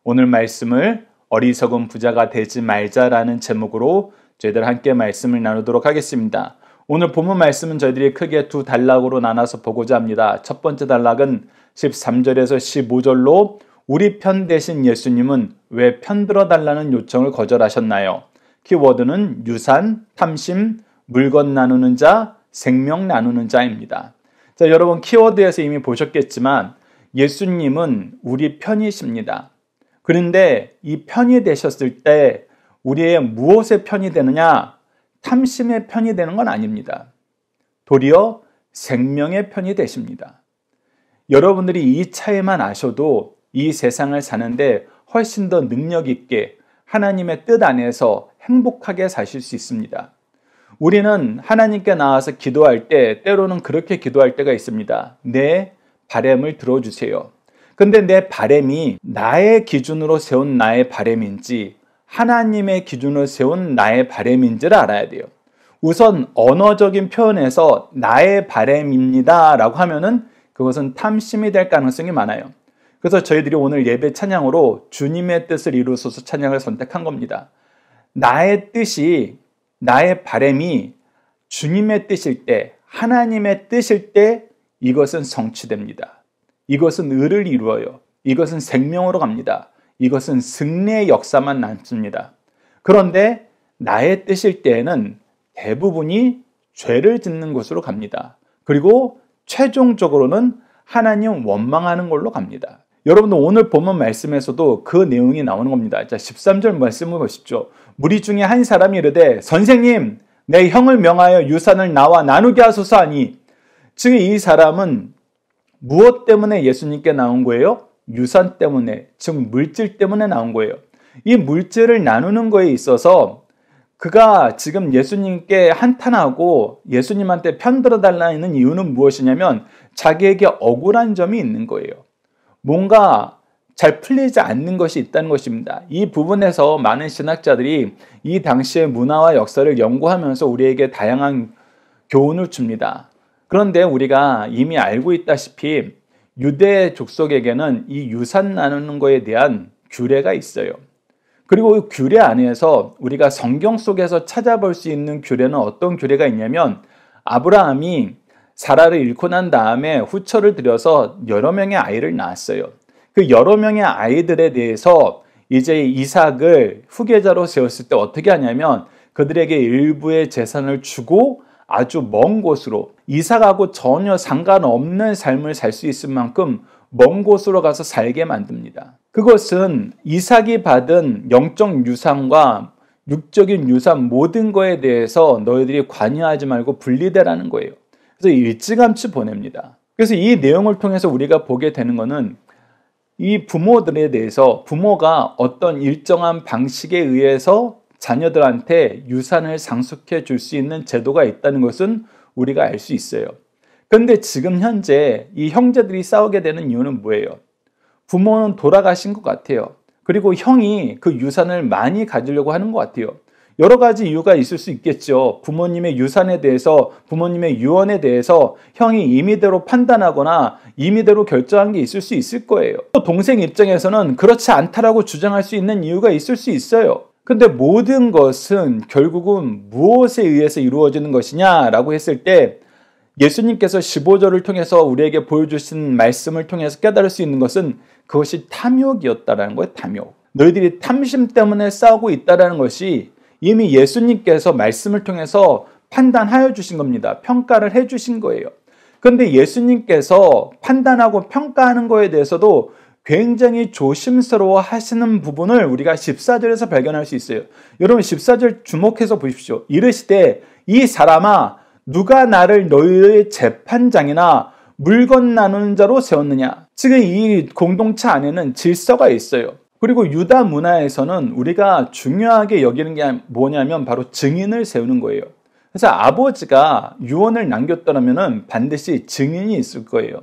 오늘 말씀을 어리석은 부자가 되지 말자라는 제목으로 저희들 함께 말씀을 나누도록 하겠습니다. 오늘 본문 말씀은 저희들이 크게 두 단락으로 나눠서 보고자 합니다. 첫 번째 단락은 13절에서 15절로 우리 편 되신 예수님은 왜 편들어 달라는 요청을 거절하셨나요? 키워드는 유산, 탐심, 물건 나누는 자, 생명 나누는 자입니다. 자, 여러분 키워드에서 이미 보셨겠지만 예수님은 우리 편이십니다. 그런데 이 편이 되셨을 때 우리의 무엇의 편이 되느냐? 탐심의 편이 되는 건 아닙니다. 도리어 생명의 편이 되십니다. 여러분들이 이 차이만 아셔도 이 세상을 사는데 훨씬 더 능력 있게 하나님의 뜻 안에서 행복하게 사실 수 있습니다. 우리는 하나님께 나와서 기도할 때 때로는 그렇게 기도할 때가 있습니다. 내 바람을 들어주세요. 근데 내 바람이 나의 기준으로 세운 나의 바람인지 하나님의 기준으로 세운 나의 바람인지를 알아야 돼요. 우선 언어적인 표현에서 나의 바람입니다 라고 하면은 그것은 탐심이 될 가능성이 많아요. 그래서 저희들이 오늘 예배 찬양으로 주님의 뜻을 이루소서 찬양을 선택한 겁니다. 나의 뜻이, 나의 바람이 주님의 뜻일 때, 하나님의 뜻일 때 이것은 성취됩니다. 이것은 의를 이루어요. 이것은 생명으로 갑니다. 이것은 승리의 역사만 남습니다. 그런데 나의 뜻일 때에는 대부분이 죄를 짓는 곳으로 갑니다. 그리고 최종적으로는 하나님 원망하는 걸로 갑니다. 여러분들 오늘 본문 말씀에서도 그 내용이 나오는 겁니다. 자, 13절 말씀을 보십시오. 무리 중에 한 사람이 이르되 선생님 내 형을 명하여 유산을 나와 나누게 하소서 하니, 즉 이 사람은 무엇 때문에 예수님께 나온 거예요? 유산 때문에, 즉 물질 때문에 나온 거예요. 이 물질을 나누는 거에 있어서 그가 지금 예수님께 한탄하고 예수님한테 편들어 달라는 이유는 무엇이냐면 자기에게 억울한 점이 있는 거예요. 뭔가 잘 풀리지 않는 것이 있다는 것입니다. 이 부분에서 많은 신학자들이 이 당시의 문화와 역사를 연구하면서 우리에게 다양한 교훈을 줍니다. 그런데 우리가 이미 알고 있다시피 유대 족속에게는 이 유산 나누는 것에 대한 규례가 있어요. 그리고 이 규례 안에서 우리가 성경 속에서 찾아볼 수 있는 규례는 어떤 규례가 있냐면 아브라함이 사라를 잃고 난 다음에 후처를 들여서 여러 명의 아이를 낳았어요. 그 여러 명의 아이들에 대해서 이제 이삭을 후계자로 세웠을 때 어떻게 하냐면 그들에게 일부의 재산을 주고 아주 먼 곳으로, 이삭하고 전혀 상관없는 삶을 살 수 있을 만큼 먼 곳으로 가서 살게 만듭니다. 그것은 이삭이 받은 영적 유산과 육적인 유산 모든 거에 대해서 너희들이 관여하지 말고 분리되라는 거예요. 그래서 일찌감치 보냅니다. 그래서 이 내용을 통해서 우리가 보게 되는 것은 이 부모들에 대해서 부모가 어떤 일정한 방식에 의해서 자녀들한테 유산을 상속해 줄 수 있는 제도가 있다는 것은 우리가 알 수 있어요. 그런데 지금 현재 이 형제들이 싸우게 되는 이유는 뭐예요? 부모는 돌아가신 것 같아요. 그리고 형이 그 유산을 많이 가지려고 하는 것 같아요. 여러 가지 이유가 있을 수 있겠죠. 부모님의 유산에 대해서, 부모님의 유언에 대해서 형이 임의대로 판단하거나 임의대로 결정한 게 있을 수 있을 거예요. 또 동생 입장에서는 그렇지 않다라고 주장할 수 있는 이유가 있을 수 있어요. 근데 모든 것은 결국은 무엇에 의해서 이루어지는 것이냐라고 했을 때 예수님께서 15절을 통해서 우리에게 보여주신 말씀을 통해서 깨달을 수 있는 것은 그것이 탐욕이었다라는 거예요. 탐욕. 너희들이 탐심 때문에 싸우고 있다라는 것이 이미 예수님께서 말씀을 통해서 판단하여 주신 겁니다. 평가를 해 주신 거예요. 그런데 예수님께서 판단하고 평가하는 거에 대해서도 굉장히 조심스러워 하시는 부분을 우리가 14절에서 발견할 수 있어요. 여러분 14절 주목해서 보십시오. 이르시되 이 사람아 누가 나를 너희의 재판장이나 물건 나누는 자로 세웠느냐. 즉 이 공동체 안에는 질서가 있어요. 그리고 유다 문화에서는 우리가 중요하게 여기는 게 뭐냐면 바로 증인을 세우는 거예요. 그래서 아버지가 유언을 남겼더라면 반드시 증인이 있을 거예요.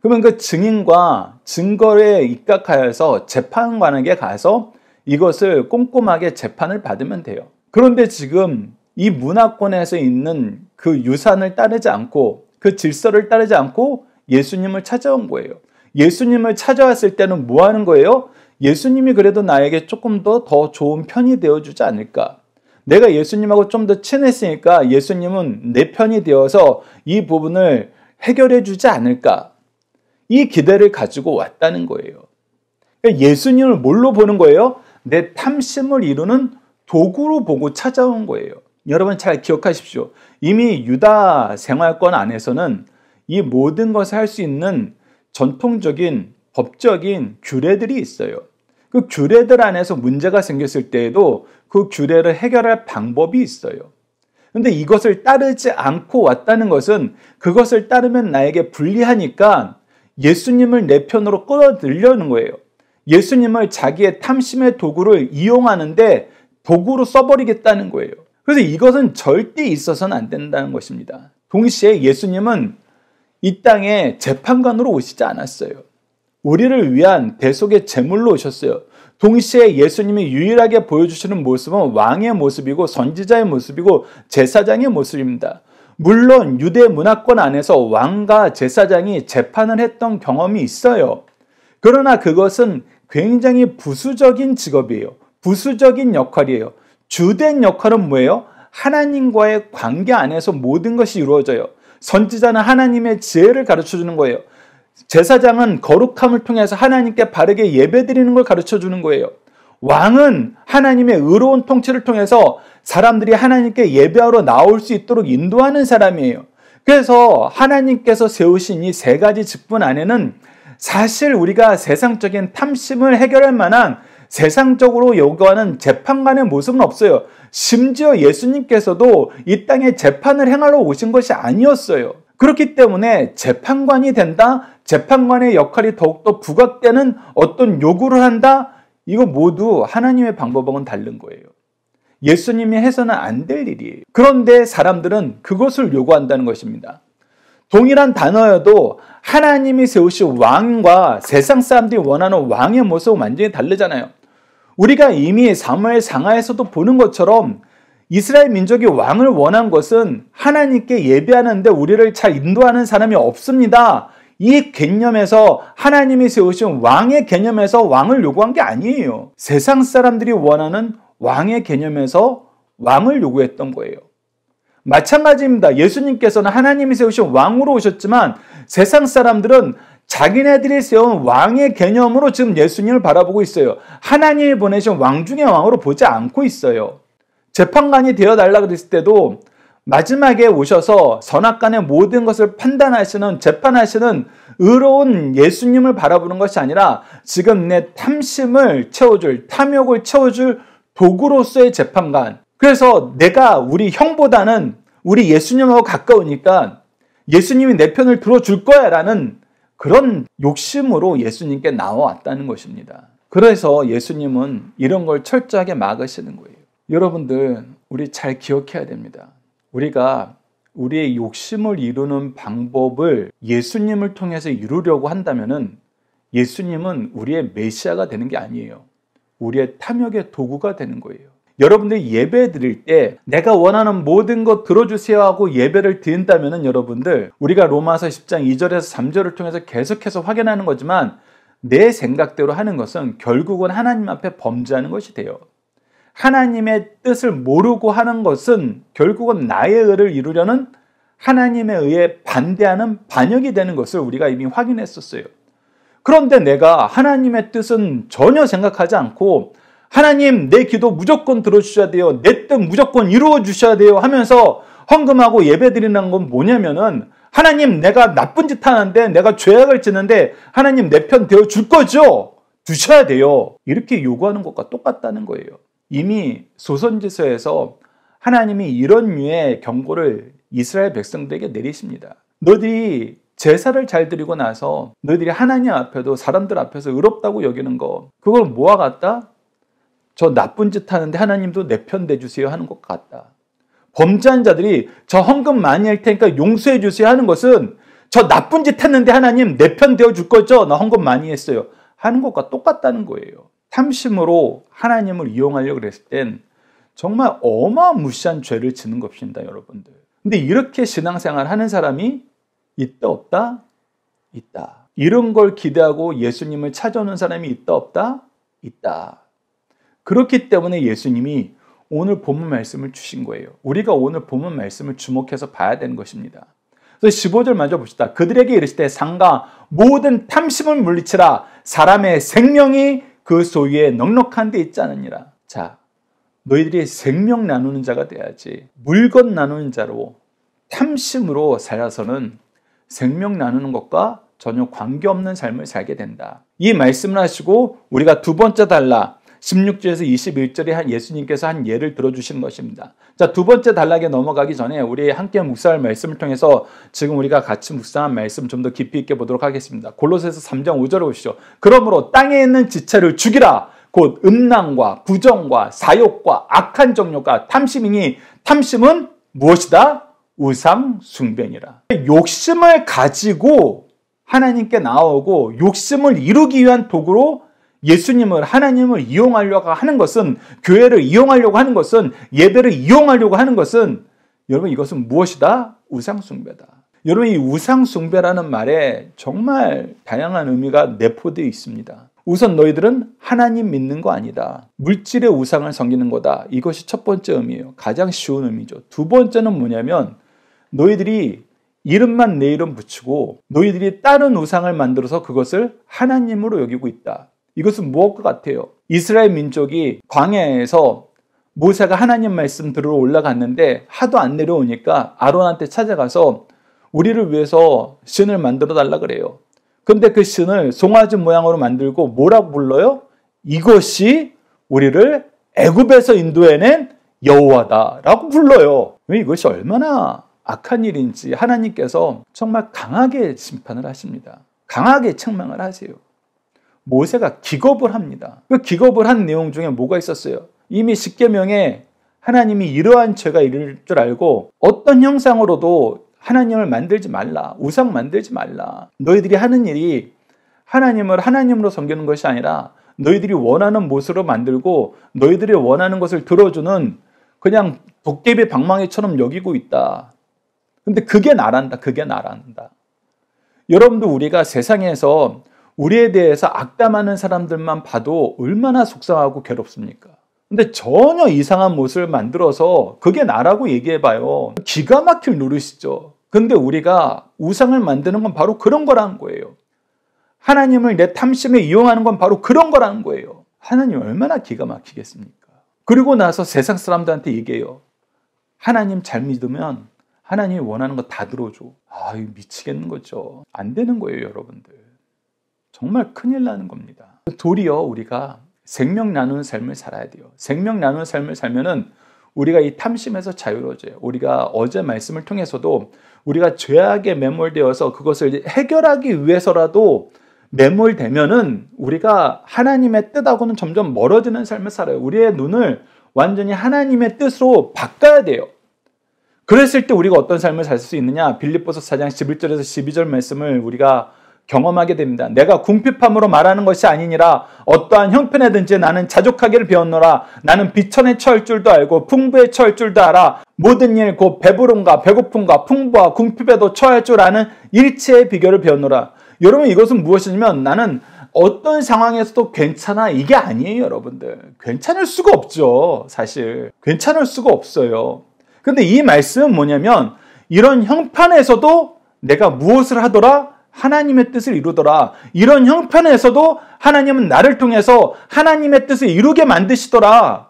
그러면 그 증인과 증거에 입각하여서 재판관에게 가서 이것을 꼼꼼하게 재판을 받으면 돼요. 그런데 지금 이 문화권에서 있는 그 유산을 따르지 않고 그 질서를 따르지 않고 예수님을 찾아온 거예요. 예수님을 찾아왔을 때는 뭐 하는 거예요? 예수님이 그래도 나에게 조금 더 좋은 편이 되어주지 않을까? 내가 예수님하고 좀 더 친했으니까 예수님은 내 편이 되어서 이 부분을 해결해 주지 않을까? 이 기대를 가지고 왔다는 거예요. 예수님을 뭘로 보는 거예요? 내 탐심을 이루는 도구로 보고 찾아온 거예요. 여러분 잘 기억하십시오. 이미 유다 생활권 안에서는 이 모든 것을 할 수 있는 전통적인 법적인 규례들이 있어요. 그 규례들 안에서 문제가 생겼을 때에도 그 규례를 해결할 방법이 있어요. 그런데 이것을 따르지 않고 왔다는 것은 그것을 따르면 나에게 불리하니까 예수님을 내 편으로 끌어들려는 거예요. 예수님을 자기의 탐심의 도구를 이용하는데 도구로 써버리겠다는 거예요. 그래서 이것은 절대 있어서는 안 된다는 것입니다. 동시에 예수님은 이 땅에 재판관으로 오시지 않았어요. 우리를 위한 대속의 제물로 오셨어요. 동시에 예수님이 유일하게 보여주시는 모습은 왕의 모습이고 선지자의 모습이고 제사장의 모습입니다. 물론 유대 문화권 안에서 왕과 제사장이 재판을 했던 경험이 있어요. 그러나 그것은 굉장히 부수적인 직업이에요. 부수적인 역할이에요. 주된 역할은 뭐예요? 하나님과의 관계 안에서 모든 것이 이루어져요. 선지자는 하나님의 지혜를 가르쳐주는 거예요. 제사장은 거룩함을 통해서 하나님께 바르게 예배드리는 걸 가르쳐주는 거예요. 왕은 하나님의 의로운 통치를 통해서 사람들이 하나님께 예배하러 나올 수 있도록 인도하는 사람이에요. 그래서 하나님께서 세우신 이 세 가지 직분 안에는 사실 우리가 세상적인 탐심을 해결할 만한 세상적으로 요구하는 재판관의 모습은 없어요. 심지어 예수님께서도 이 땅에 재판을 행하러 오신 것이 아니었어요. 그렇기 때문에 재판관이 된다, 재판관의 역할이 더욱더 부각되는 어떤 요구를 한다, 이거 모두 하나님의 방법하고는 다른 거예요. 예수님이 해서는 안 될 일이에요. 그런데 사람들은 그것을 요구한다는 것입니다. 동일한 단어여도 하나님이 세우신 왕과 세상 사람들이 원하는 왕의 모습은 완전히 다르잖아요. 우리가 이미 사무엘 상하에서도 보는 것처럼 이스라엘 민족이 왕을 원한 것은 하나님께 예배하는데 우리를 잘 인도하는 사람이 없습니다. 이 개념에서 하나님이 세우신 왕의 개념에서 왕을 요구한 게 아니에요. 세상 사람들이 원하는 왕의 개념에서 왕을 요구했던 거예요. 마찬가지입니다. 예수님께서는 하나님이 세우신 왕으로 오셨지만 세상 사람들은 자기네들이 세운 왕의 개념으로 지금 예수님을 바라보고 있어요. 하나님이 보내신 왕 중의 왕으로 보지 않고 있어요. 재판관이 되어달라 그랬을 때도 마지막에 오셔서 선악간의 모든 것을 판단하시는, 재판하시는 의로운 예수님을 바라보는 것이 아니라 지금 내 탐심을 채워줄, 탐욕을 채워줄 도구로서의 재판관. 그래서 내가 우리 형보다는 우리 예수님하고 가까우니까 예수님이 내 편을 들어줄 거야 라는 그런 욕심으로 예수님께 나와왔다는 것입니다. 그래서 예수님은 이런 걸 철저하게 막으시는 거예요. 여러분들, 우리 잘 기억해야 됩니다. 우리가 우리의 욕심을 이루는 방법을 예수님을 통해서 이루려고 한다면은 예수님은 우리의 메시아가 되는 게 아니에요. 우리의 탐욕의 도구가 되는 거예요. 여러분들이 예배 드릴 때 내가 원하는 모든 것 들어주세요 하고 예배를 드린다면은 여러분들, 우리가 로마서 10장 2절에서 3절을 통해서 계속해서 확인하는 거지만 내 생각대로 하는 것은 결국은 하나님 앞에 범죄하는 것이 돼요. 하나님의 뜻을 모르고 하는 것은 결국은 나의 의를 이루려는 하나님의 의에 반대하는 반역이 되는 것을 우리가 이미 확인했었어요. 그런데 내가 하나님의 뜻은 전혀 생각하지 않고 하나님 내 기도 무조건 들어주셔야 돼요, 내 뜻 무조건 이루어 주셔야 돼요 하면서 헌금하고 예배드리는 건 뭐냐면은 하나님 내가 나쁜 짓 하는데, 내가 죄악을 짓는데 하나님 내 편 되어 줄 거죠? 주셔야 돼요. 이렇게 요구하는 것과 똑같다는 거예요. 이미 소선지서에서 하나님이 이런 류의 경고를 이스라엘 백성들에게 내리십니다. 너희들이 제사를 잘 드리고 나서 너희들이 하나님 앞에도 사람들 앞에서 의롭다고 여기는 거, 그걸 뭐와 같다? 저 나쁜 짓 하는데 하나님도 내 편 대주세요 하는 것 같다. 범죄한 자들이 저 헌금 많이 할 테니까 용서해 주세요 하는 것은 저 나쁜 짓 했는데 하나님 내 편 되어 줄 거죠? 나 헌금 많이 했어요 하는 것과 똑같다는 거예요. 탐심으로 하나님을 이용하려고 그랬을 땐 정말 어마무시한 죄를 짓는 것입니다, 여러분들. 근데 이렇게 신앙생활 하는 사람이 있다 없다? 있다. 이런 걸 기대하고 예수님을 찾아오는 사람이 있다 없다? 있다. 그렇기 때문에 예수님이 오늘 본문 말씀을 주신 거예요. 우리가 오늘 본문 말씀을 주목해서 봐야 되는 것입니다. 그래서 15절 먼저 봅시다. 그들에게 이르시되 상가 모든 탐심을 물리치라. 사람의 생명이 그 소유에 넉넉한 데 있지 않느니라. 자, 너희들이 생명 나누는 자가 돼야지. 물건 나누는 자로 탐심으로 살아서는 생명 나누는 것과 전혀 관계없는 삶을 살게 된다. 이 말씀을 하시고 우리가 두 번째 단락 16절에서 21절에 예수님께서 한 예를 들어주시는 것입니다. 자, 두 번째 단락에 넘어가기 전에 우리 함께 묵상할 말씀을 통해서 지금 우리가 같이 묵상한 말씀 좀 더 깊이 있게 보도록 하겠습니다. 골로새서 3장 5절을 보시죠. 그러므로 땅에 있는 지체를 죽이라. 곧 음란과 부정과 사욕과 악한 정욕과 탐심이니 탐심은 무엇이다? 우상 숭배니라. 욕심을 가지고 하나님께 나오고 욕심을 이루기 위한 도구로 예수님을 하나님을 이용하려고 하는 것은 교회를 이용하려고 하는 것은 예배를 이용하려고 하는 것은 여러분 이것은 무엇이다? 우상 숭배다. 여러분 이 우상 숭배라는 말에 정말 다양한 의미가 내포되어 있습니다. 우선 너희들은 하나님 믿는 거 아니다. 물질의 우상을 섬기는 거다. 이것이 첫 번째 의미예요. 가장 쉬운 의미죠. 두 번째는 뭐냐면 너희들이 이름만 내 이름 붙이고 너희들이 다른 우상을 만들어서 그것을 하나님으로 여기고 있다. 이것은 무엇과 같아요? 이스라엘 민족이 광야에서 모세가 하나님 말씀 들으러 올라갔는데 하도 안 내려오니까 아론한테 찾아가서 우리를 위해서 신을 만들어 달라 그래요. 근데 그 신을 송아지 모양으로 만들고 뭐라고 불러요? 이것이 우리를 애굽에서 인도해낸 여호와다라고 불러요. 왜 이것이 얼마나 악한 일인지 하나님께서 정말 강하게 심판을 하십니다. 강하게 책망을 하세요. 모세가 기겁을 합니다. 그 기겁을 한 내용 중에 뭐가 있었어요? 이미 십계명에 하나님이 이러한 죄가 이를 줄 알고 어떤 형상으로도 하나님을 만들지 말라. 우상 만들지 말라. 너희들이 하는 일이 하나님을 하나님으로 섬기는 것이 아니라 너희들이 원하는 모습으로 만들고 너희들이 원하는 것을 들어주는 그냥 도깨비 방망이처럼 여기고 있다. 근데 그게 나란다. 그게 나란다. 여러분도 우리가 세상에서 우리에 대해서 악담하는 사람들만 봐도 얼마나 속상하고 괴롭습니까? 근데 전혀 이상한 모습을 만들어서 그게 나라고 얘기해봐요. 기가 막힐 노릇이죠. 근데 우리가 우상을 만드는 건 바로 그런 거라는 거예요. 하나님을 내 탐심에 이용하는 건 바로 그런 거라는 거예요. 하나님 얼마나 기가 막히겠습니까? 그리고 나서 세상 사람들한테 얘기해요. 하나님 잘 믿으면 하나님이 원하는 거 다 들어줘. 아, 이거 미치겠는 거죠. 안 되는 거예요, 여러분들. 정말 큰일 나는 겁니다. 도리어 우리가 생명 나누는 삶을 살아야 돼요. 생명 나누는 삶을 살면은 우리가 이 탐심에서 자유로워져요. 우리가 어제 말씀을 통해서도 우리가 죄악에 매몰되어서 그것을 해결하기 위해서라도 매몰되면은 우리가 하나님의 뜻하고는 점점 멀어지는 삶을 살아요. 우리의 눈을 완전히 하나님의 뜻으로 바꿔야 돼요. 그랬을 때 우리가 어떤 삶을 살 수 있느냐? 빌립보서 4장 11절에서 12절 말씀을 우리가 경험하게 됩니다. 내가 궁핍함으로 말하는 것이 아니니라. 어떠한 형편에든지 나는 자족하기를 배웠노라. 나는 비천에 처할 줄도 알고 풍부에 처할 줄도 알아. 모든 일 곧 배부름과 배고픔과 풍부와 궁핍에도 처할 줄 아는 일체의 비결을 배웠노라. 여러분 이것은 무엇이냐면 나는 어떤 상황에서도 괜찮아 이게 아니에요. 여러분들 괜찮을 수가 없죠. 사실 괜찮을 수가 없어요. 근데 이 말씀은 뭐냐면 이런 형편에서도 내가 무엇을 하더라? 하나님의 뜻을 이루더라. 이런 형편에서도 하나님은 나를 통해서 하나님의 뜻을 이루게 만드시더라.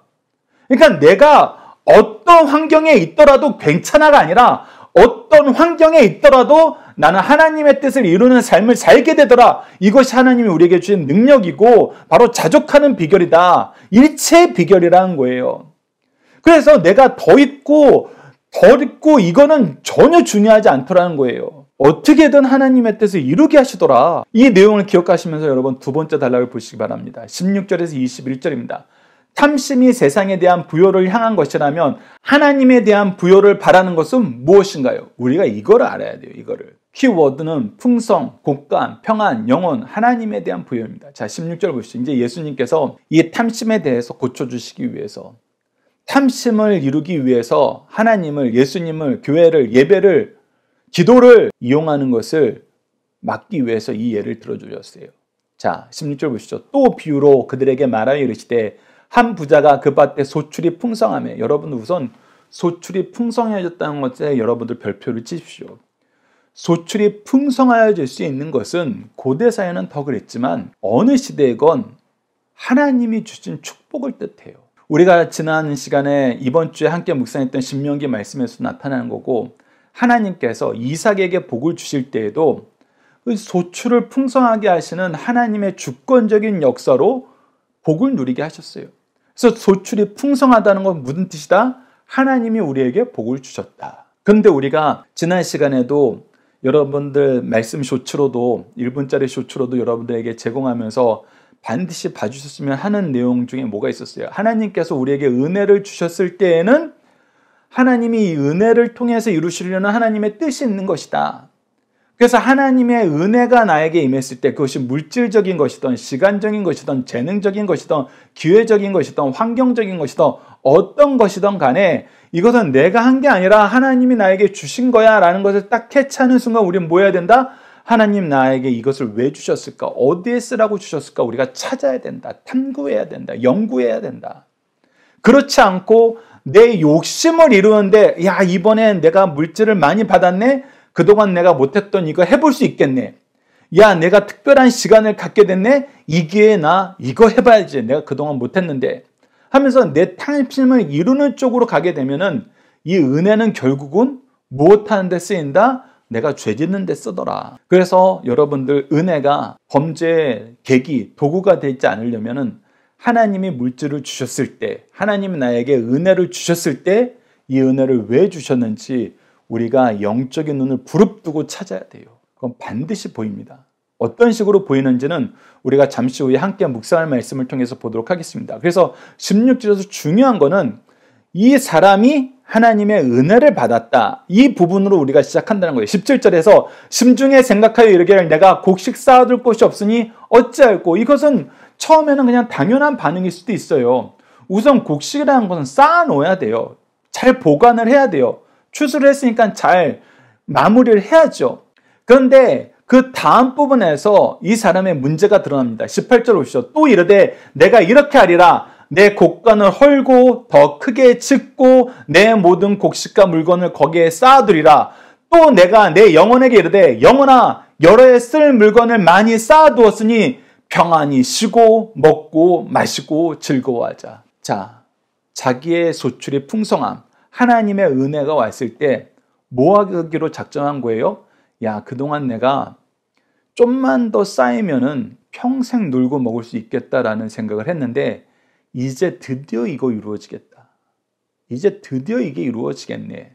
그러니까 내가 어떤 환경에 있더라도 괜찮아가 아니라 어떤 환경에 있더라도 나는 하나님의 뜻을 이루는 삶을 살게 되더라. 이것이 하나님이 우리에게 주신 능력이고 바로 자족하는 비결이다. 일체의 비결이라는 거예요. 그래서 내가 더 있고 덜 있고 이거는 전혀 중요하지 않더라는 거예요. 어떻게든 하나님의 뜻을 이루게 하시더라. 이 내용을 기억하시면서 여러분 두 번째 단락을 보시기 바랍니다. 16절에서 21절입니다. 탐심이 세상에 대한 부요를 향한 것이라면 하나님에 대한 부요를 바라는 것은 무엇인가요? 우리가 이거를 알아야 돼요. 이거를. 키워드는 풍성, 곡감, 평안, 영혼, 하나님에 대한 부요입니다. 자, 16절 보시죠. 이제 예수님께서 이 탐심에 대해서 고쳐주시기 위해서 탐심을 이루기 위해서 하나님을, 예수님을, 교회를, 예배를, 기도를 이용하는 것을 막기 위해서 이 예를 들어주셨어요. 자, 16절 보시죠. 또 비유로 그들에게 말하여 이르시되 한 부자가 그 밭에 소출이 풍성하며, 여러분 우선 소출이 풍성해졌다는 것에 여러분들 별표를 치십시오. 소출이 풍성하여질 수 있는 것은 고대 사회는 더 그랬지만 어느 시대건 하나님이 주신 축복을 뜻해요. 우리가 지난 시간에 이번 주에 함께 묵상했던 신명기 말씀에서 나타나는 거고, 하나님께서 이삭에게 복을 주실 때에도 그 소출을 풍성하게 하시는 하나님의 주권적인 역사로 복을 누리게 하셨어요. 그래서 소출이 풍성하다는 건 무슨 뜻이다? 하나님이 우리에게 복을 주셨다. 그런데 우리가 지난 시간에도 여러분들 말씀 쇼츠로도 1분짜리 쇼츠로도 여러분들에게 제공하면서 반드시 봐주셨으면 하는 내용 중에 뭐가 있었어요? 하나님께서 우리에게 은혜를 주셨을 때에는 하나님이 이 은혜를 통해서 이루시려는 하나님의 뜻이 있는 것이다. 그래서 하나님의 은혜가 나에게 임했을 때 그것이 물질적인 것이든 시간적인 것이든 재능적인 것이든 기회적인 것이든 환경적인 것이든 어떤 것이든 간에 이것은 내가 한 게 아니라 하나님이 나에게 주신 거야 라는 것을 딱 캐치하는 순간 우리는 뭐 해야 된다? 하나님 나에게 이것을 왜 주셨을까? 어디에 쓰라고 주셨을까? 우리가 찾아야 된다. 탐구해야 된다. 연구해야 된다. 그렇지 않고 내 욕심을 이루는데, 야, 이번엔 내가 물질을 많이 받았네? 그동안 내가 못했던 이거 해볼 수 있겠네. 야, 내가 특별한 시간을 갖게 됐네? 이 기회에 나 이거 해봐야지. 내가 그동안 못했는데. 하면서 내 탐심을 이루는 쪽으로 가게 되면은 이 은혜는 결국은 무엇하는 데 쓰인다? 내가 죄 짓는 데 쓰더라. 그래서 여러분들 은혜가 범죄의 계기, 도구가 되지 않으려면은 하나님이 물질을 주셨을 때, 하나님이 나에게 은혜를 주셨을 때 이 은혜를 왜 주셨는지 우리가 영적인 눈을 부릅뜨고 찾아야 돼요. 그건 반드시 보입니다. 어떤 식으로 보이는지는 우리가 잠시 후에 함께 묵상할 말씀을 통해서 보도록 하겠습니다. 그래서 16절에서 중요한 거는 이 사람이 하나님의 은혜를 받았다. 이 부분으로 우리가 시작한다는 거예요. 17절에서 심중에 생각하여 이르기를 내가 곡식 쌓아둘 곳이 없으니 어찌할꼬. 이것은 처음에는 그냥 당연한 반응일 수도 있어요. 우선 곡식이라는 것은 쌓아놓아야 돼요. 잘 보관을 해야 돼요. 추수를 했으니까 잘 마무리를 해야죠. 그런데 그 다음 부분에서 이 사람의 문제가 드러납니다. 18절 보시죠. 또 이르되 내가 이렇게 하리라. 내 곡간을 헐고 더 크게 짓고 내 모든 곡식과 물건을 거기에 쌓아두리라. 또 내가 내 영혼에게 이르되 영혼아 여러 해 쓸 물건을 많이 쌓아두었으니 평안히 쉬고 먹고 마시고 즐거워하자. 자, 자기의 소출이 풍성함, 하나님의 은혜가 왔을 때 뭐 하기로 작정한 거예요? 야, 그동안 내가 좀만 더 쌓이면은 평생 놀고 먹을 수 있겠다라는 생각을 했는데 이제 드디어 이거 이루어지겠다. 이제 드디어 이게 이루어지겠네.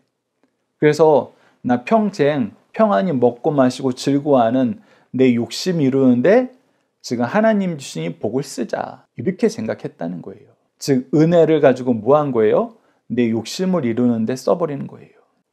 그래서 나 평생 평안히 먹고 마시고 즐거워하는 내 욕심 이루는데 지금 하나님 주신 이 복을 쓰자. 이렇게 생각했다는 거예요. 즉 은혜를 가지고 뭐 한 거예요? 내 욕심을 이루는데 써버리는 거예요.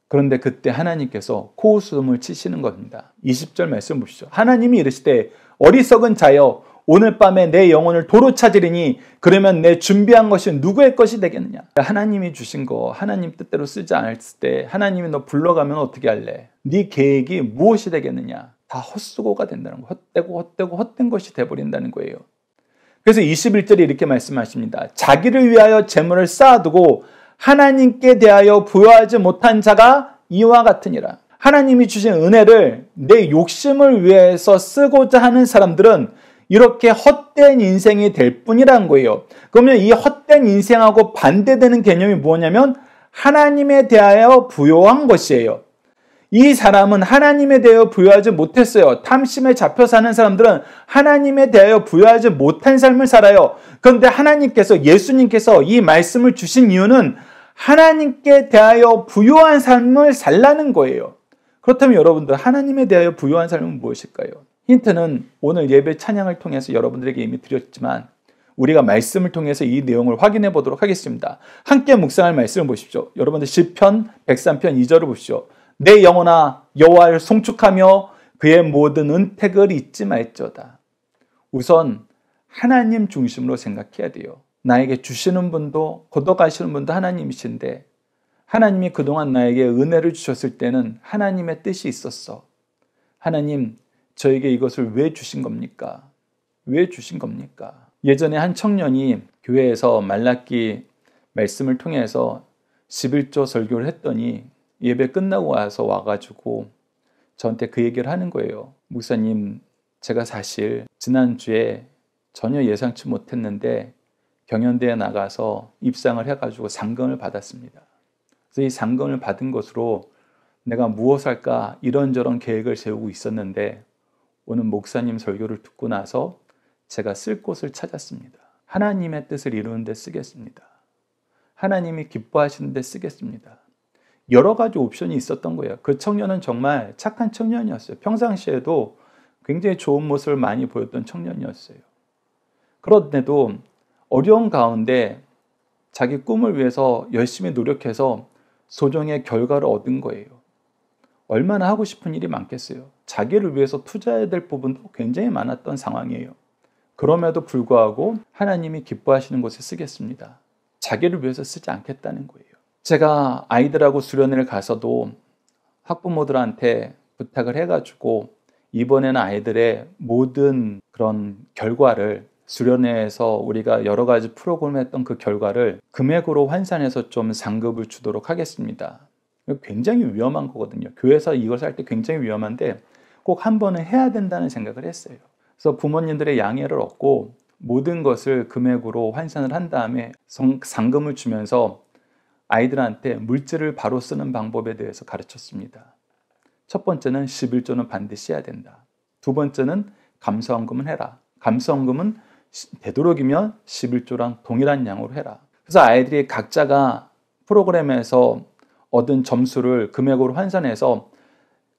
그런데 그때 하나님께서 코웃음을 치시는 겁니다. 20절 말씀 보시죠. 하나님이 이르시되 어리석은 자여 오늘 밤에 내 영혼을 도로 찾으리니 그러면 내 준비한 것이 누구의 것이 되겠느냐. 하나님이 주신 거 하나님 뜻대로 쓰지 않았을 때 하나님이 너 불러가면 어떻게 할래? 네 계획이 무엇이 되겠느냐. 다 헛수고가 된다는 거. 헛된 것이 돼버린다는 거예요. 그래서 21절에 이렇게 말씀하십니다. 자기를 위하여 재물을 쌓아두고 하나님께 대하여 부여하지 못한 자가 이와 같으니라. 하나님이 주신 은혜를 내 욕심을 위해서 쓰고자 하는 사람들은 이렇게 헛된 인생이 될 뿐이라는 거예요. 그러면 이 헛된 인생하고 반대되는 개념이 뭐냐면 하나님에 대하여 부여한 것이에요. 이 사람은 하나님에 대하여 부여하지 못했어요. 탐심에 잡혀 사는 사람들은 하나님에 대하여 부여하지 못한 삶을 살아요. 그런데 하나님께서, 예수님께서 이 말씀을 주신 이유는 하나님께 대하여 부여한 삶을 살라는 거예요. 그렇다면 여러분들 하나님에 대하여 부여한 삶은 무엇일까요? 힌트는 오늘 예배 찬양을 통해서 여러분들에게 이미 드렸지만 우리가 말씀을 통해서 이 내용을 확인해 보도록 하겠습니다. 함께 묵상할 말씀을 보십시오. 여러분들 시편 103편 2절을 보십시오. 내 영혼아 여호와를 송축하며 그의 모든 은택을 잊지 말지어다. 우선 하나님 중심으로 생각해야 돼요. 나에게 주시는 분도 걷어가시는 분도 하나님이신데 하나님이 그동안 나에게 은혜를 주셨을 때는 하나님의 뜻이 있었어. 하나님, 저에게 이것을 왜 주신 겁니까? 왜 주신 겁니까? 예전에 한 청년이 교회에서 말라기 말씀을 통해서 11조 설교를 했더니 예배 끝나고 와가지고 저한테 그 얘기를 하는 거예요. 목사님, 제가 사실 지난주에 전혀 예상치 못했는데 경연대에 나가서 입상을 해가지고 상금을 받았습니다. 그래서 이 상금을 받은 것으로 내가 무엇을 할까 이런저런 계획을 세우고 있었는데 오늘 목사님 설교를 듣고 나서 제가 쓸 곳을 찾았습니다. 하나님의 뜻을 이루는 데 쓰겠습니다. 하나님이 기뻐하시는 데 쓰겠습니다. 여러 가지 옵션이 있었던 거예요. 그 청년은 정말 착한 청년이었어요. 평상시에도 굉장히 좋은 모습을 많이 보였던 청년이었어요. 그런데도 어려운 가운데 자기 꿈을 위해서 열심히 노력해서 소정의 결과를 얻은 거예요. 얼마나 하고 싶은 일이 많겠어요. 자기를 위해서 투자해야 될 부분도 굉장히 많았던 상황이에요. 그럼에도 불구하고 하나님이 기뻐하시는 곳에 쓰겠습니다. 자기를 위해서 쓰지 않겠다는 거예요. 제가 아이들하고 수련회를 가서도 학부모들한테 부탁을 해가지고 이번에는 아이들의 모든 그런 결과를 수련회에서 우리가 여러 가지 프로그램 했던 그 결과를 금액으로 환산해서 좀 상급을 주도록 하겠습니다. 굉장히 위험한 거거든요. 교회에서 이것을 할 때 굉장히 위험한데 꼭 한 번은 해야 된다는 생각을 했어요. 그래서 부모님들의 양해를 얻고 모든 것을 금액으로 환산을 한 다음에 상금을 주면서 아이들한테 물질을 바로 쓰는 방법에 대해서 가르쳤습니다. 첫 번째는 11조는 반드시 해야 된다. 두 번째는 감사헌금은 해라. 감사헌금은 되도록이면 11조랑 동일한 양으로 해라. 그래서 아이들이 각자가 프로그램에서 얻은 점수를 금액으로 환산해서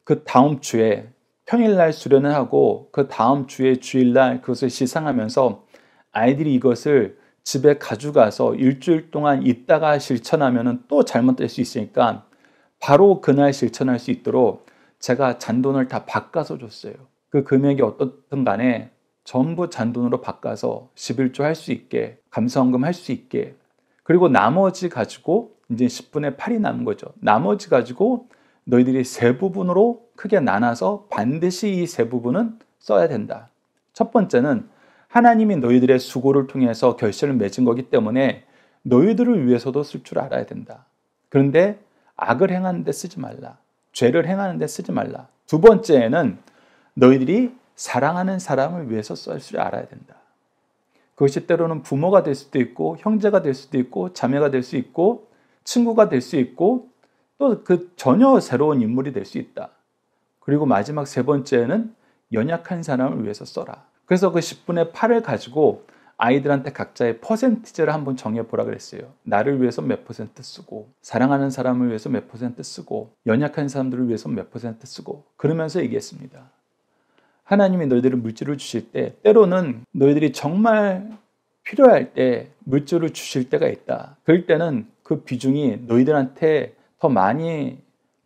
그 다음 주에 평일날 수련을 하고 그 다음 주에 주일날 그것을 시상하면서 아이들이 이것을 집에 가져가서 일주일 동안 있다가 실천하면 또 잘못될 수 있으니까 바로 그날 실천할 수 있도록 제가 잔돈을 다 바꿔서 줬어요. 그 금액이 어떻든 간에 전부 잔돈으로 바꿔서 11조 할 수 있게, 감사헌금 할 수 있게, 그리고 나머지 가지고 이제 10분의 8이 남은 거죠. 나머지 가지고 너희들이 세 부분으로 크게 나눠서 반드시 이 세 부분은 써야 된다. 첫 번째는 하나님이 너희들의 수고를 통해서 결실을 맺은 거기 때문에 너희들을 위해서도 쓸 줄 알아야 된다. 그런데 악을 행하는 데 쓰지 말라. 죄를 행하는 데 쓰지 말라. 두 번째는 너희들이 사랑하는 사람을 위해서 쓸 줄 알아야 된다. 그것이 때로는 부모가 될 수도 있고 형제가 될 수도 있고 자매가 될 수 있고 친구가 될 수 있고 또 그 전혀 새로운 인물이 될 수 있다. 그리고 마지막 세 번째는 연약한 사람을 위해서 써라. 그래서 그 10분의 8을 가지고 아이들한테 각자의 퍼센티지를 한번 정해보라 그랬어요. 나를 위해서 몇 퍼센트 쓰고 사랑하는 사람을 위해서 몇 퍼센트 쓰고 연약한 사람들을 위해서 몇 퍼센트 쓰고 그러면서 얘기했습니다. 하나님이 너희들을 물질을 주실 때 때로는 너희들이 정말 필요할 때 물질을 주실 때가 있다. 그럴 때는 그 비중이 너희들한테 더 많이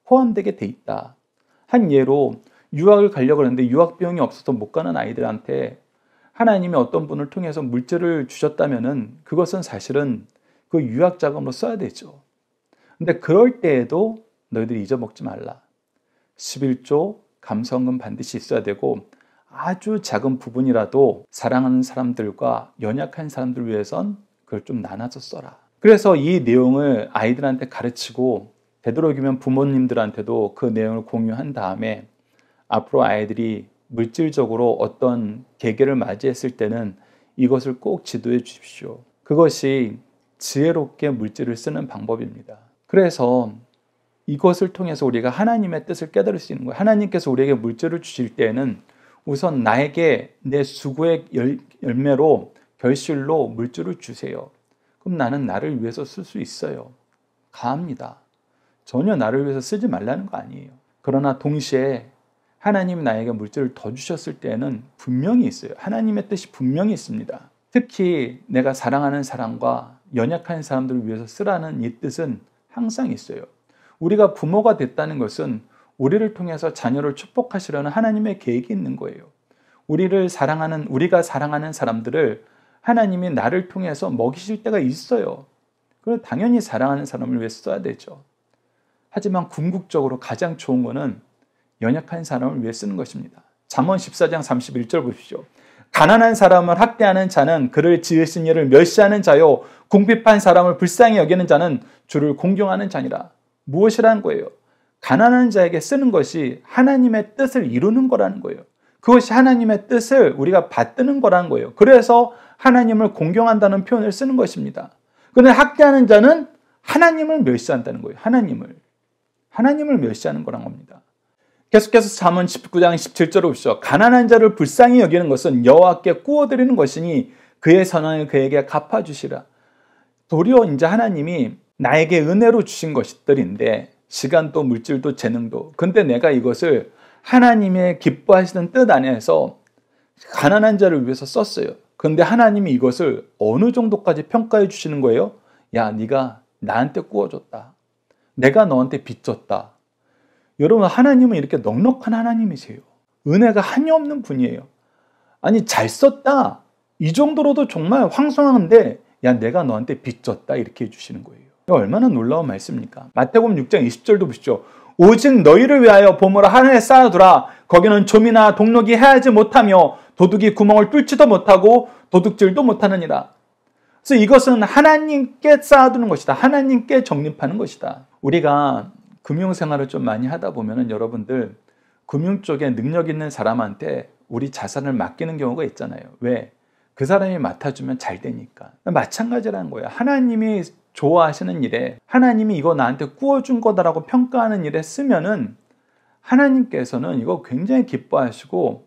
포함되게 돼 있다. 한 예로 유학을 가려고 하는데 유학 비용이 없어서 못 가는 아이들한테 하나님이 어떤 분을 통해서 물질을 주셨다면은 그것은 사실은 그 유학 자금으로 써야 되죠. 근데 그럴 때에도 너희들이 잊어먹지 말라. 11조 감사헌금 반드시 있어야 되고 아주 작은 부분이라도 사랑하는 사람들과 연약한 사람들을 위해선 그걸 좀 나눠서 써라. 그래서 이 내용을 아이들한테 가르치고 되도록이면 부모님들한테도 그 내용을 공유한 다음에 앞으로 아이들이 물질적으로 어떤 계기를 맞이했을 때는 이것을 꼭 지도해 주십시오. 그것이 지혜롭게 물질을 쓰는 방법입니다. 그래서 이것을 통해서 우리가 하나님의 뜻을 깨달을 수 있는 거예요. 하나님께서 우리에게 물질을 주실 때에는 우선 나에게 내 수고의 열매로 결실로 물질을 주세요. 그럼 나는 나를 위해서 쓸 수 있어요. 가합니다. 전혀 나를 위해서 쓰지 말라는 거 아니에요. 그러나 동시에 하나님이 나에게 물질을 더 주셨을 때에는 분명히 있어요. 하나님의 뜻이 분명히 있습니다. 특히 내가 사랑하는 사람과 연약한 사람들을 위해서 쓰라는 이 뜻은 항상 있어요. 우리가 부모가 됐다는 것은 우리를 통해서 자녀를 축복하시려는 하나님의 계획이 있는 거예요. 우리가 사랑하는 사람들을 하나님이 나를 통해서 먹이실 때가 있어요. 그래서 당연히 사랑하는 사람을 위해서 써야 되죠. 하지만 궁극적으로 가장 좋은 거는 연약한 사람을 위해 쓰는 것입니다. 잠언 14장 31절 보십시오. 가난한 사람을 학대하는 자는 그를 지으신 이를 멸시하는 자요, 궁핍한 사람을 불쌍히 여기는 자는 주를 공경하는 자니라. 무엇이라는 거예요? 가난한 자에게 쓰는 것이 하나님의 뜻을 이루는 거라는 거예요. 그것이 하나님의 뜻을 우리가 받드는 거라는 거예요. 그래서 하나님을 공경한다는 표현을 쓰는 것입니다. 그런데 학대하는 자는 하나님을 멸시한다는 거예요. 하나님을 멸시하는 거란 겁니다. 계속해서 잠언 19장 17절을 보시죠. 가난한 자를 불쌍히 여기는 것은 여호와께 꾸어드리는 것이니 그의 선한을 그에게 갚아주시라. 도리어 이제 하나님이 나에게 은혜로 주신 것들인데, 시간도 물질도 재능도, 근데 내가 이것을 하나님의 기뻐하시는 뜻 안에서 가난한 자를 위해서 썼어요. 그런데 하나님이 이것을 어느 정도까지 평가해 주시는 거예요? 야, 네가 나한테 꾸어줬다. 내가 너한테 빚졌다. 여러분, 하나님은 이렇게 넉넉한 하나님이세요. 은혜가 한이 없는 분이에요. 아니, 잘 썼다. 이 정도로도 정말 황송한데, 야, 내가 너한테 빚졌다. 이렇게 해주시는 거예요. 얼마나 놀라운 말씀입니까? 마태복음 6장 20절도 보시죠. 오직 너희를 위하여 보물을 하늘에 쌓아두라. 거기는 좀이나 동록이 해하지 못하며 도둑이 구멍을 뚫지도 못하고 도둑질도 못하느니라. 그래서 이것은 하나님께 쌓아두는 것이다. 하나님께 적립하는 것이다. 우리가 금융생활을 좀 많이 하다 보면은 여러분들, 금융 쪽에 능력 있는 사람한테 우리 자산을 맡기는 경우가 있잖아요. 왜? 그 사람이 맡아주면 잘 되니까. 마찬가지라는 거예요. 하나님이 좋아하시는 일에, 하나님이 이거 나한테 꾸어준 거다라고 평가하는 일에 쓰면은 하나님께서는 이거 굉장히 기뻐하시고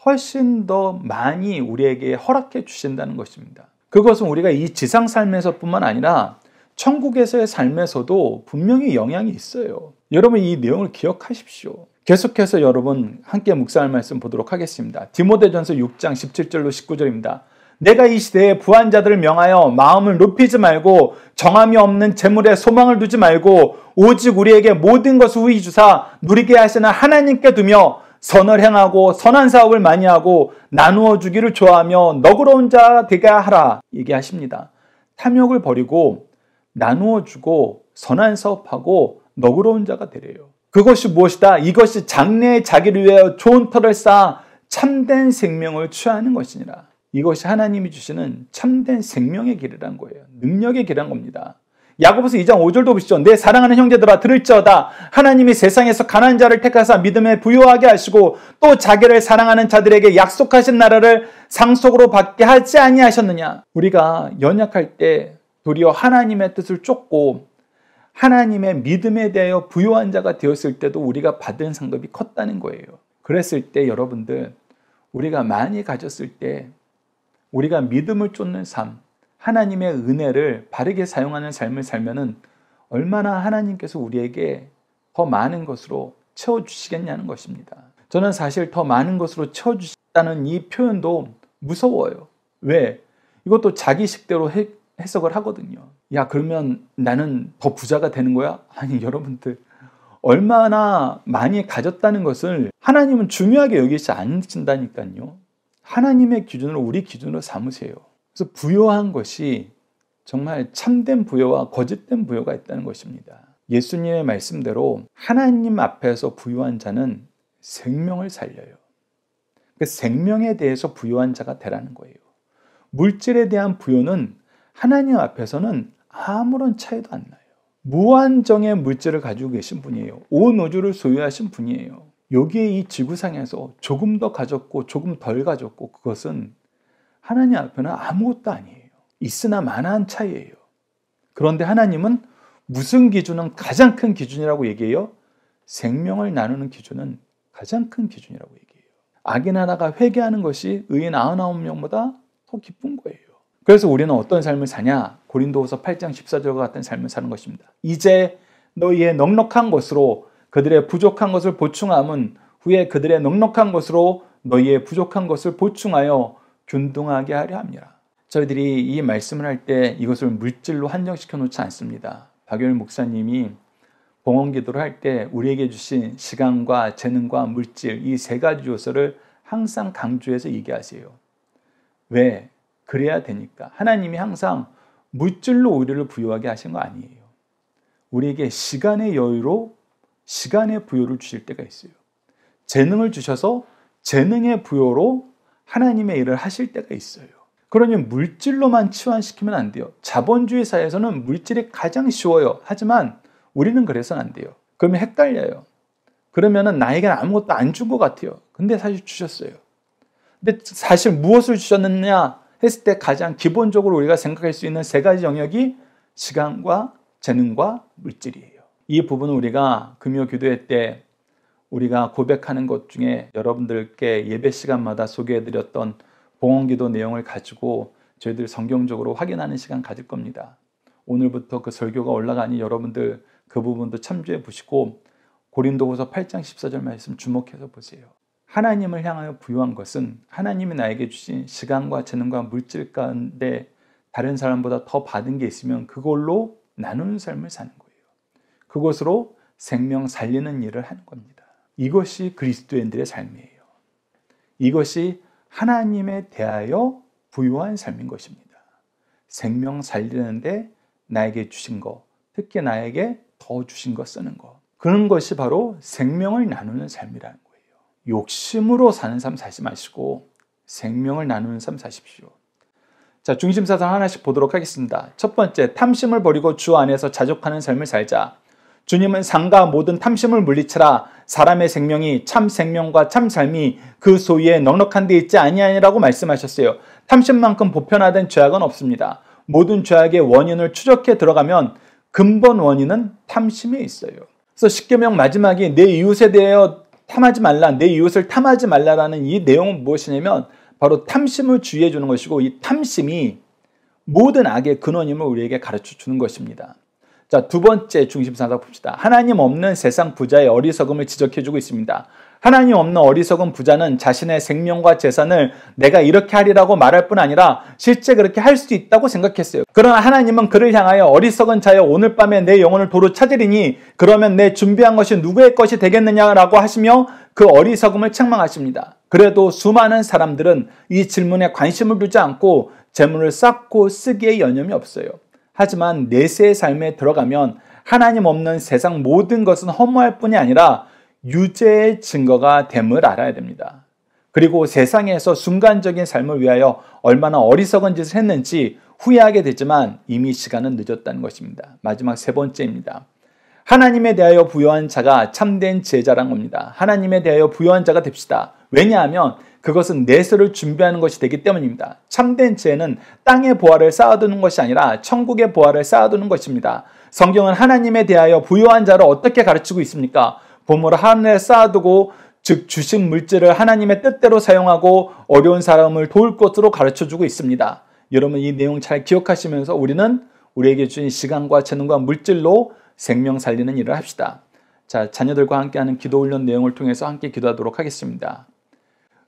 훨씬 더 많이 우리에게 허락해 주신다는 것입니다. 그것은 우리가 이 지상 삶에서뿐만 아니라 천국에서의 삶에서도 분명히 영향이 있어요. 여러분, 이 내용을 기억하십시오. 계속해서 여러분 함께 묵상할 말씀 보도록 하겠습니다. 디모데전서 6장 17절로 19절입니다. 내가 이 시대에 부한 자들을 명하여 마음을 높이지 말고 정함이 없는 재물에 소망을 두지 말고 오직 우리에게 모든 것을 후히 주사 누리게 하시는 하나님께 두며 선을 행하고 선한 사업을 많이 하고 나누어 주기를 좋아하며 너그러운 자 되게 하라 얘기하십니다. 탐욕을 버리고 나누어 주고 선한 사업하고 너그러운 자가 되래요. 그것이 무엇이다? 이것이 장래의 자기를 위하여 좋은 터를 쌓아 참된 생명을 취하는 것이니라. 이것이 하나님이 주시는 참된 생명의 길이란 거예요. 능력의 길이란 겁니다. 야고보서 2장 5절도 보시죠. 내 사랑하는 형제들아 들을지어다. 하나님이 세상에서 가난한 자를 택하사 믿음에 부요하게 하시고 또 자기를 사랑하는 자들에게 약속하신 나라를 상속으로 받게 하지 아니하셨느냐. 우리가 연약할 때 도리어 하나님의 뜻을 쫓고 하나님의 믿음에 대하여 부요한 자가 되었을 때도 우리가 받은 상급이 컸다는 거예요. 그랬을 때 여러분들, 우리가 많이 가졌을 때 우리가 믿음을 쫓는 삶, 하나님의 은혜를 바르게 사용하는 삶을 살면은 얼마나 하나님께서 우리에게 더 많은 것으로 채워주시겠냐는 것입니다. 저는 사실 더 많은 것으로 채워주시다는 이 표현도 무서워요. 왜? 이것도 자기식대로 해석을 하거든요. 야, 그러면 나는 더 부자가 되는 거야? 아니, 여러분들, 얼마나 많이 가졌다는 것을 하나님은 중요하게 여기지 않으신다니까요. 하나님의 기준으로, 우리 기준으로 삼으세요. 그래서 부요한 것이 정말 참된 부요와 거짓된 부요가 있다는 것입니다. 예수님의 말씀대로 하나님 앞에서 부요한 자는 생명을 살려요. 그 생명에 대해서 부요한 자가 되라는 거예요. 물질에 대한 부요는 하나님 앞에서는 아무런 차이도 안 나요. 무한정의 물질을 가지고 계신 분이에요. 온 우주를 소유하신 분이에요. 여기에 이 지구상에서 조금 더 가졌고 조금 덜 가졌고 그것은 하나님 앞에는 아무것도 아니에요. 있으나 마나한 차이예요. 그런데 하나님은 무슨 기준은 가장 큰 기준이라고 얘기해요? 생명을 나누는 기준은 가장 큰 기준이라고 얘기해요. 악인 하나가 회개하는 것이 의인 99명보다 더 기쁜 거예요. 그래서 우리는 어떤 삶을 사냐? 고린도후서 8장 14절과 같은 삶을 사는 것입니다. 이제 너희의 넉넉한 것으로 그들의 부족한 것을 보충함은 후에 그들의 넉넉한 것으로 너희의 부족한 것을 보충하여 균등하게 하려 합니다. 저희들이 이 말씀을 할 때 이것을 물질로 한정시켜 놓지 않습니다. 박효일 목사님이 봉헌 기도를 할 때 우리에게 주신 시간과 재능과 물질, 이 세 가지 요소를 항상 강조해서 얘기하세요. 왜? 그래야 되니까. 하나님이 항상 물질로 우리를 부유하게 하신 거 아니에요. 우리에게 시간의 여유로 시간의 부여를 주실 때가 있어요. 재능을 주셔서 재능의 부여로 하나님의 일을 하실 때가 있어요. 그러니 물질로만 치환시키면 안 돼요. 자본주의 사회에서는 물질이 가장 쉬워요. 하지만 우리는 그래서는 안 돼요. 그러면 헷갈려요. 그러면은 나에게는 아무것도 안 준 것 같아요. 근데 사실 주셨어요. 근데 사실 무엇을 주셨느냐 했을 때 가장 기본적으로 우리가 생각할 수 있는 세 가지 영역이 시간과 재능과 물질이에요. 이 부분은 우리가 금요 기도회 때 우리가 고백하는 것 중에 여러분들께 예배 시간마다 소개해드렸던 봉헌기도 내용을 가지고 저희들 성경적으로 확인하는 시간 가질 겁니다. 오늘부터 그 설교가 올라가니 여러분들 그 부분도 참조해 보시고 고린도후서 8장 14절 말씀 주목해서 보세요. 하나님을 향하여 부여한 것은 하나님이 나에게 주신 시간과 재능과 물질 가운데 다른 사람보다 더 받은 게 있으면 그걸로 나누는 삶을 사는 거예요. 그것으로 생명 살리는 일을 하는 겁니다. 이것이 그리스도인들의 삶이에요. 이것이 하나님에 대하여 부유한 삶인 것입니다. 생명 살리는데 나에게 주신 거, 특히 나에게 더 주신 거 쓰는 거. 그런 것이 바로 생명을 나누는 삶이라는 거예요. 욕심으로 사는 삶 사지 마시고 생명을 나누는 삶 사십시오. 자, 중심사상 하나씩 보도록 하겠습니다. 첫 번째, 탐심을 버리고 주 안에서 자족하는 삶을 살자. 주님은 상가 모든 탐심을 물리치라. 사람의 생명이 참 생명과 참 삶이 그 소위에 넉넉한 데 있지 아니하니라고 말씀하셨어요. 탐심만큼 보편화된 죄악은 없습니다. 모든 죄악의 원인을 추적해 들어가면 근본 원인은 탐심에 있어요. 그래서 십계명 마지막에 내 이웃에 대하여 탐하지 말라, 내 이웃을 탐하지 말라라는 이 내용은 무엇이냐면 바로 탐심을 주의해 주는 것이고, 이 탐심이 모든 악의 근원임을 우리에게 가르쳐 주는 것입니다. 자, 두 번째 중심사상 봅시다. 하나님 없는 세상 부자의 어리석음을 지적해주고 있습니다. 하나님 없는 어리석은 부자는 자신의 생명과 재산을 내가 이렇게 하리라고 말할 뿐 아니라 실제 그렇게 할 수 있다고 생각했어요. 그러나 하나님은 그를 향하여 어리석은 자여 오늘 밤에 내 영혼을 도로 찾으리니 그러면 내 준비한 것이 누구의 것이 되겠느냐라고 하시며 그 어리석음을 책망하십니다. 그래도 수많은 사람들은 이 질문에 관심을 두지 않고 재물을 쌓고 쓰기에 여념이 없어요. 하지만 내세의 삶에 들어가면 하나님 없는 세상 모든 것은 허무할 뿐이 아니라 유죄의 증거가 됨을 알아야 됩니다. 그리고 세상에서 순간적인 삶을 위하여 얼마나 어리석은 짓을 했는지 후회하게 되지만 이미 시간은 늦었다는 것입니다. 마지막 세 번째입니다. 하나님에 대하여 부여한 자가 참된 제자란 겁니다. 하나님에 대하여 부여한 자가 됩시다. 왜냐하면 그것은 내세를 준비하는 것이 되기 때문입니다. 참된 지혜는 땅의 보화를 쌓아두는 것이 아니라 천국의 보화를 쌓아두는 것입니다. 성경은 하나님에 대하여 부여한 자를 어떻게 가르치고 있습니까? 보물을 하늘에 쌓아두고 즉 주신 물질을 하나님의 뜻대로 사용하고 어려운 사람을 도울 것으로 가르쳐주고 있습니다. 여러분 이 내용 잘 기억하시면서 우리는 우리에게 주신 시간과 재능과 물질로 생명 살리는 일을 합시다. 자, 자녀들과 함께하는 기도 훈련 내용을 통해서 함께 기도하도록 하겠습니다.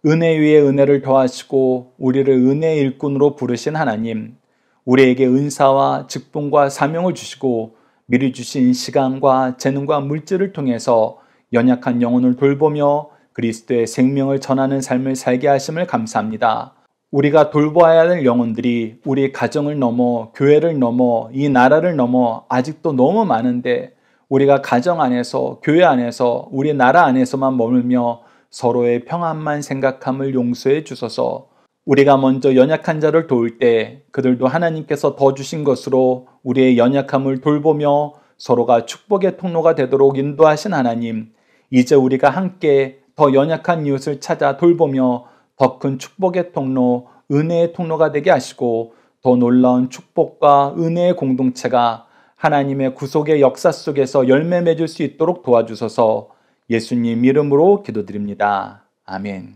은혜 위에 은혜를 더하시고 우리를 은혜의 일꾼으로 부르신 하나님, 우리에게 은사와 직분과 사명을 주시고 미리 주신 시간과 재능과 물질을 통해서 연약한 영혼을 돌보며 그리스도의 생명을 전하는 삶을 살게 하심을 감사합니다. 우리가 돌보아야 할 영혼들이 우리 가정을 넘어 교회를 넘어 이 나라를 넘어 아직도 너무 많은데 우리가 가정 안에서 교회 안에서 우리 나라 안에서만 머물며 서로의 평안만 생각함을 용서해 주소서. 우리가 먼저 연약한 자를 도울 때 그들도 하나님께서 더 주신 것으로 우리의 연약함을 돌보며 서로가 축복의 통로가 되도록 인도하신 하나님, 이제 우리가 함께 더 연약한 이웃을 찾아 돌보며 더 큰 축복의 통로, 은혜의 통로가 되게 하시고 더 놀라운 축복과 은혜의 공동체가 하나님의 구속의 역사 속에서 열매 맺을 수 있도록 도와주소서. 예수님 이름으로 기도드립니다. 아멘.